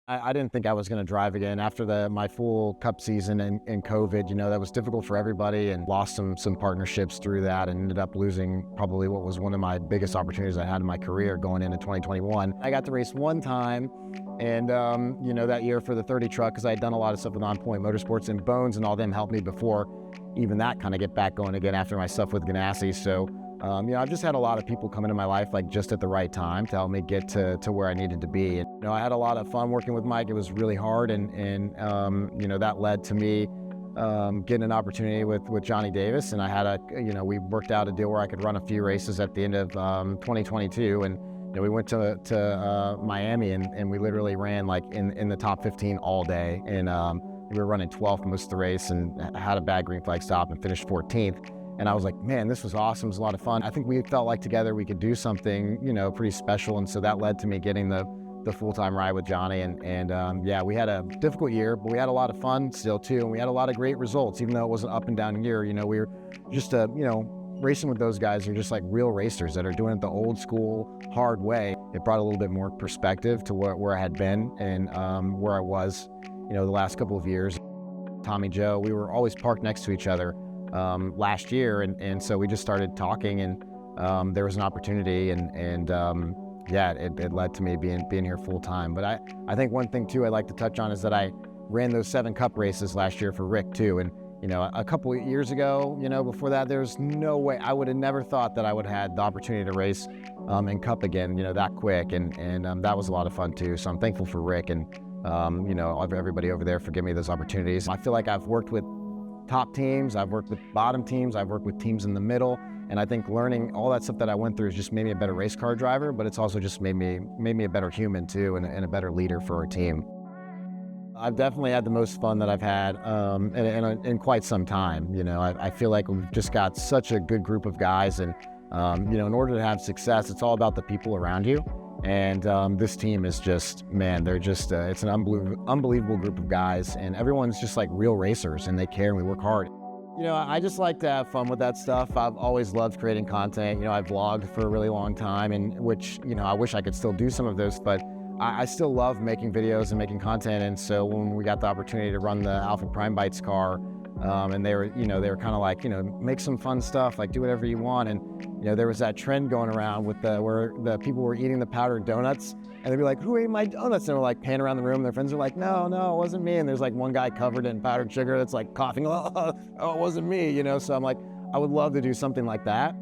I didn't think I was going to drive again after my full Cup season and COVID. That was difficult for everybody, and lost some partnerships through that, and ended up losing probably what was one of my biggest opportunities I had in my career going into 2021. I got to race one time, and that year for the 30 truck, because I had done a lot of stuff with On Point Motorsports, and Bones and all them helped me before even that kind of get back going again after my stuff with Ganassi. So I've just had a lot of people come into my life like just at the right time to help me get to where I needed to be. And, I had a lot of fun working with Mike. It was really hard, and that led to me getting an opportunity with Johnny Davis. And I had we worked out a deal where I could run a few races at the end of 2022. And we went to Miami, and we literally ran like in the top 15 all day. And we were running 12th most of the race, and had a bad green flag stop and finished 14th. And I was like, man, this was awesome. It was a lot of fun. I think we felt like together we could do something, pretty special. And so that led to me getting the full-time ride with Johnny. And we had a difficult year, but we had a lot of fun still too. And we had a lot of great results, even though it was an up and down year. We were just, racing with those guys. You're just like real racers that are doing it the old school, hard way. It brought a little bit more perspective to where I had been and where I was, the last couple of years. Tommy Joe, we were always parked next to each other last year, and so we just started talking, and there was an opportunity, and it led to me being here full time. But I think one thing too I'd like to touch on is that I ran those 7 Cup races last year for Rick too, and a couple of years ago, before that, there's no way I would have never thought that I would have had the opportunity to race in Cup again, that quick, and that was a lot of fun too. So I'm thankful for Rick and everybody over there for giving me those opportunities. I feel like I've worked with top teams, I've worked with bottom teams, I've worked with teams in the middle, and I think learning all that stuff that I went through has just made me a better race car driver, but it's also just made me a better human too, and a better leader for our team. I've definitely had the most fun that I've had in quite some time. I feel like we've just got such a good group of guys, and in order to have success, it's all about the people around you. And this team is just, man, they're just, it's an unbelievable group of guys, and everyone's just like real racers, and they care, and we work hard. I just like to have fun with that stuff. I've always loved creating content. I've vlogged for a really long time, and which, I wish I could still do some of those, but I still love making videos and making content. And so when we got the opportunity to run the Alpha Prime Bites car, and they were kind of like, make some fun stuff, like do whatever you want. And, there was that trend going around with where the people were eating the powdered donuts, and they'd be like, who ate my donuts? And they were like panning around the room. Their friends are like, no, it wasn't me. And there's like one guy covered in powdered sugar that's like coughing, oh, it wasn't me, So I'm like, I would love to do something like that.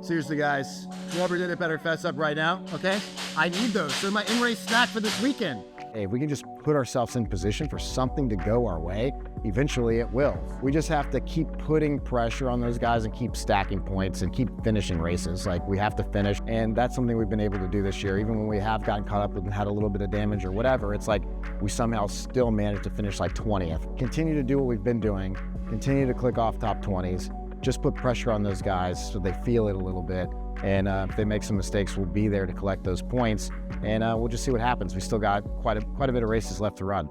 Seriously, guys, whoever did it better fess up right now, okay? I need those. They're my in-race snack for this weekend. Hey, if we can just put ourselves in position for something to go our way, eventually it will. We just have to keep putting pressure on those guys and keep stacking points and keep finishing races. Like, we have to finish, and that's something we've been able to do this year. Even when we have gotten caught up and had a little bit of damage or whatever, it's like we somehow still managed to finish like 20th. Continue to do what we've been doing. Continue to click off top 20s. Just put pressure on those guys so they feel it a little bit. And if they make some mistakes, we'll be there to collect those points. And we'll just see what happens. We still got quite a bit of races left to run.